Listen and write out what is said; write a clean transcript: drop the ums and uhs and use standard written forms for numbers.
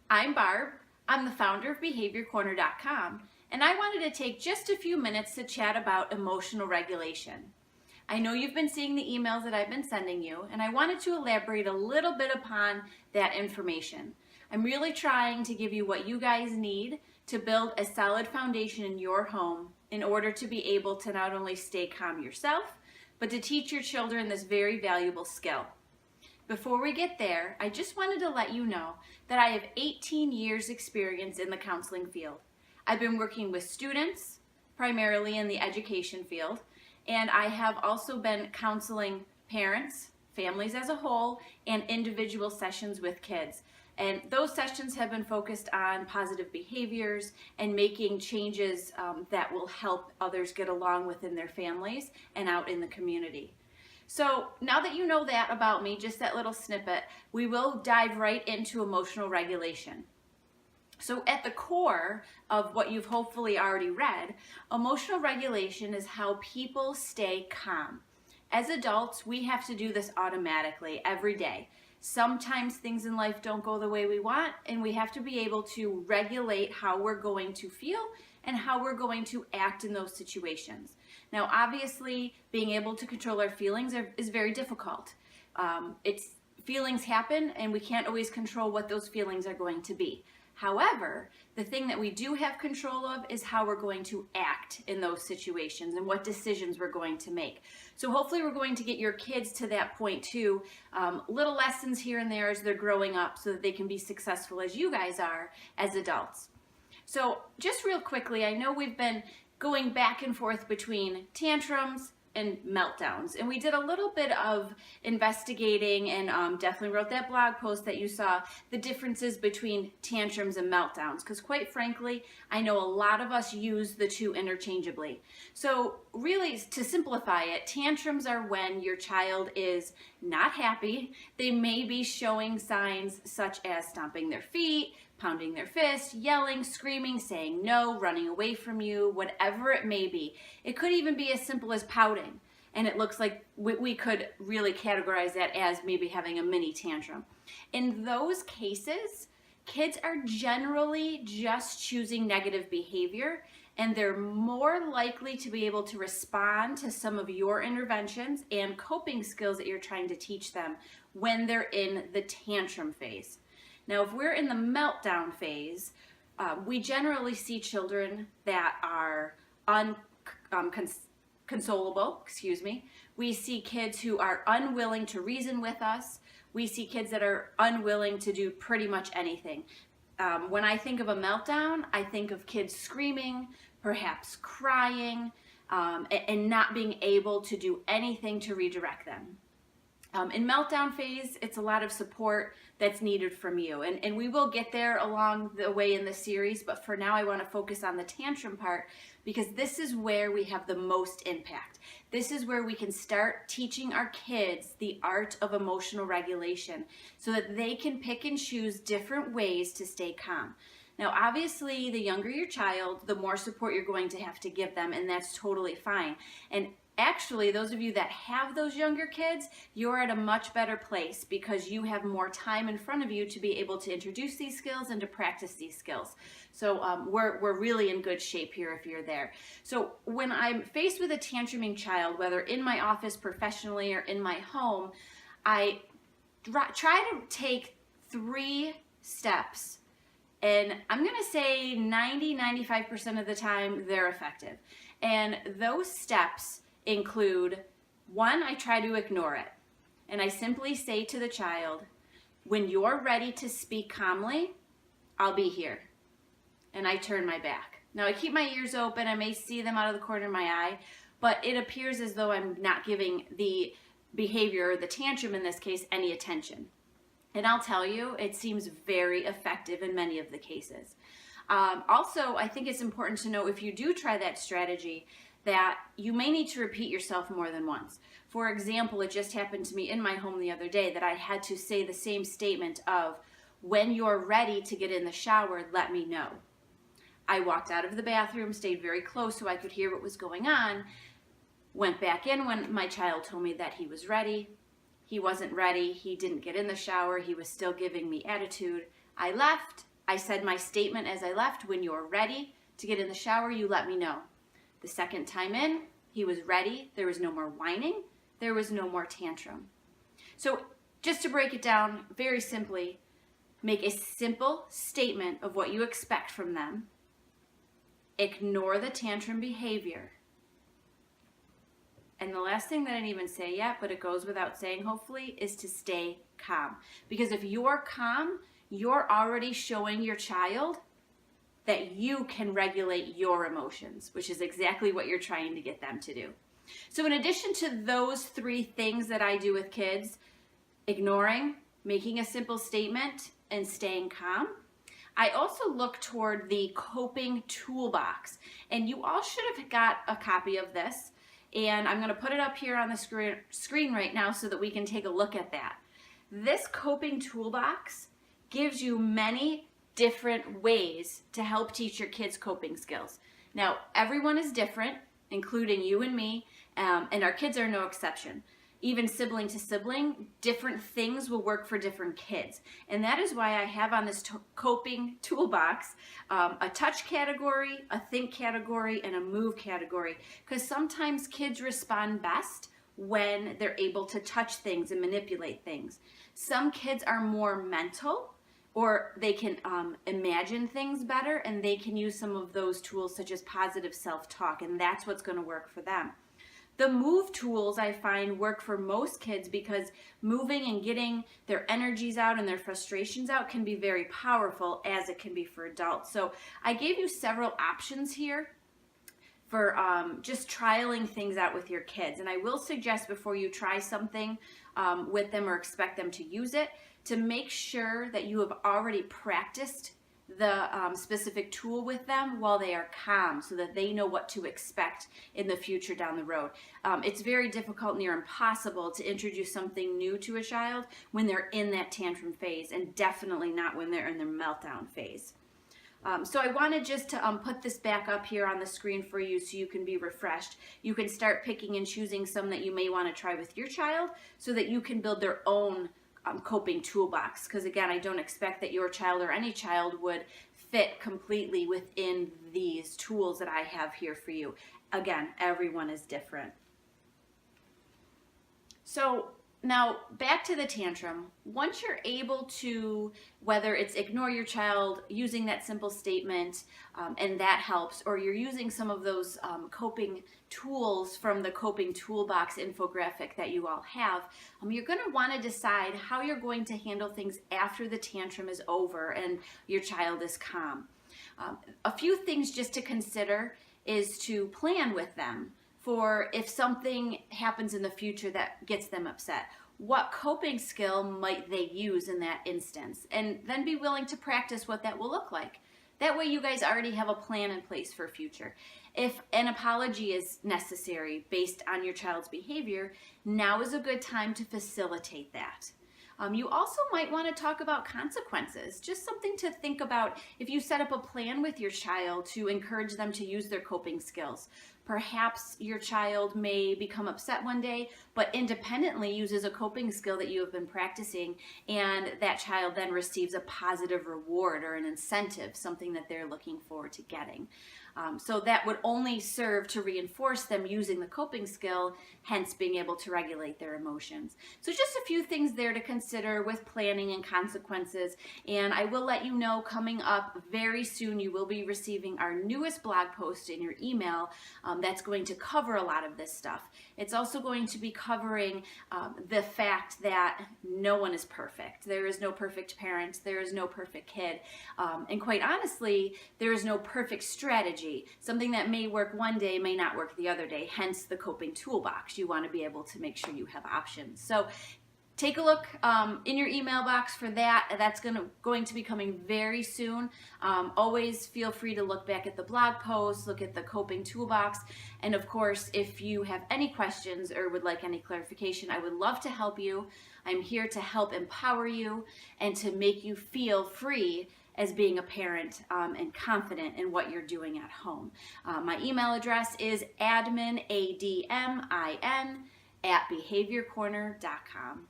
I'm Barb. I'm the founder of BehaviorCorner.com, and I wanted to take just a few minutes to chat about emotional regulation. I know you've been seeing the emails that I've been sending you, and I wanted to elaborate a little bit upon that information. I'm really trying to give you what you guys need to build a solid foundation in your home in order to be able to not only stay calm yourself, but to teach your children this very valuable skill. Before we get there, I just wanted to let you know that I have 18 years experience in the counseling field. I've been working with students, primarily in the education field, and I have also been counseling parents, families as a whole, and individual sessions with kids. And those sessions have been focused on positive behaviors and making changes that will help others get along within their families and out in the community. So now that you know that about me, just that little snippet, we will dive right into emotional regulation. So at the core of what you've hopefully already read, emotional regulation is how people stay calm. As adults, we have to do this automatically every day. Sometimes things in life don't go the way we want, and we have to be able to regulate how we're going to feel and how we're going to act in those situations. Now, obviously, being able to control our feelings is very difficult. Feelings happen, and we can't always control what those feelings are going to be. However, the thing that we do have control of is how we're going to act in those situations and what decisions we're going to make. So hopefully we're going to get your kids to that point too. Little lessons here and there as they're growing up so that they can be successful as you guys are as adults. So just real quickly, I know we've been going back and forth between tantrums and meltdowns, and we did a little bit of investigating and definitely wrote that blog post that you saw, the differences between tantrums and meltdowns, because quite frankly, I know a lot of us use the two interchangeably. So really, to simplify it, tantrums are when your child is not happy. They may be showing signs such as stomping their feet, pounding their fist, yelling, screaming, saying no, running away from you, whatever it may be. It could even be as simple as pouting. And it looks like we could really categorize that as maybe having a mini tantrum. In those cases, kids are generally just choosing negative behavior, and they're more likely to be able to respond to some of your interventions and coping skills that you're trying to teach them when they're in the tantrum phase. Now, if we're in the meltdown phase, we generally see children that are unconsolable, We see kids who are unwilling to reason with us. We see kids that are unwilling to do pretty much anything. When I think of a meltdown, I think of kids screaming, perhaps crying, and not being able to do anything to redirect them. In meltdown phase, it's a lot of support that's needed from you. And we will get there along the way in the series, but for now I want to focus on the tantrum part because this is where we have the most impact. This is where we can start teaching our kids the art of emotional regulation so that they can pick and choose different ways to stay calm. Now, obviously, the younger your child, the more support you're going to have to give them, and that's totally fine. And actually, those of you that have those younger kids, you're at a much better place because you have more time in front of you to be able to introduce these skills and to practice these skills. So we're really in good shape here if you're there. So when I'm faced with a tantruming child, whether in my office professionally or in my home, I try to take 3 steps. And I'm going to say 90-95% of the time they're effective. And those steps include, 1, I try to ignore it. And I simply say to the child, when you're ready to speak calmly, I'll be here. And I turn my back. Now I keep my ears open. I may see them out of the corner of my eye, but it appears as though I'm not giving the behavior, or the tantrum in this case, any attention. And I'll tell you, it seems very effective in many of the cases. Also, I think it's important to know if you do try that strategy that you may need to repeat yourself more than once. For example, it just happened to me in my home the other day that I had to say the same statement of, when you're ready to get in the shower, let me know. I walked out of the bathroom, stayed very close so I could hear what was going on, went back in when my child told me that he was ready. He wasn't ready. He didn't get in the shower. He was still giving me attitude. I left, I said my statement as I left. When you're ready to get in the shower, you let me know. The second time in, he was ready. There was no more whining. There was no more tantrum. So just to break it down very simply, make a simple statement of what you expect from them. Ignore the tantrum behavior. And the last thing that I didn't even say yet, but it goes without saying hopefully, is to stay calm. Because if you're calm, you're already showing your child that you can regulate your emotions, which is exactly what you're trying to get them to do. So in addition to those 3 things that I do with kids, ignoring, making a simple statement, and staying calm, I also look toward the coping toolbox. And you all should have got a copy of this. And I'm going to put it up here on the screen right now so that we can take a look at that. This coping toolbox gives you many different ways to help teach your kids coping skills. Now, everyone is different, including you and me, and our kids are no exception. Even sibling to sibling, different things will work for different kids. And that is why I have on this coping toolbox a touch category, a think category, and a move category. Because sometimes kids respond best when they're able to touch things and manipulate things. Some kids are more mental, or they can imagine things better, and they can use some of those tools such as positive self-talk, and that's what's going to work for them. The move tools I find work for most kids because moving and getting their energies out and their frustrations out can be very powerful, as it can be for adults. So I gave you several options here for just trialing things out with your kids. And I will suggest before you try something with them or expect them to use it, to make sure that you have already practiced the specific tool with them while they are calm, so that they know what to expect in the future down the road. It's very difficult, near impossible, to introduce something new to a child when they're in that tantrum phase, and definitely not when they're in their meltdown phase. So I wanted just to put this back up here on the screen for you so you can be refreshed. You can start picking and choosing some that you may want to try with your child so that you can build their own coping toolbox, because again, I don't expect that your child or any child would fit completely within these tools that I have here for you. Again, everyone is different. So now back to the tantrum. Once you're able to, whether it's ignore your child using that simple statement, and that helps, or you're using some of those coping tools from the coping toolbox infographic that you all have, you're going to want to decide how you're going to handle things after the tantrum is over and your child is calm. A few things just to consider is to plan with them for if something happens in the future that gets them upset. What coping skill might they use in that instance? And then be willing to practice what that will look like. That way you guys already have a plan in place for future. If an apology is necessary based on your child's behavior, now is a good time to facilitate that. You also might want to talk about consequences, just something to think about if you set up a plan with your child to encourage them to use their coping skills. Perhaps your child may become upset one day, but independently uses a coping skill that you have been practicing, and that child then receives a positive reward or an incentive, something that they're looking forward to getting. So that would only serve to reinforce them using the coping skill, hence being able to regulate their emotions. So just a few things there to consider with planning and consequences. And I will let you know, coming up very soon, you will be receiving our newest blog post in your email that's going to cover a lot of this stuff. It's also going to be covering the fact that no one is perfect. There is no perfect parent. There is no perfect kid. And quite honestly, there is no perfect strategy. Something that may work one day may not work the other day, hence the coping toolbox. You want to be able to make sure you have options. So take a look in your email box for that. That's going to be coming very soon. Always feel free to look back at the blog post, look at the coping toolbox, and of course, if you have any questions or would like any clarification, I would love to help you. I'm here to help empower you and to make you feel free as being a parent and confident in what you're doing at home. My email address is admin@behaviorcorner.com.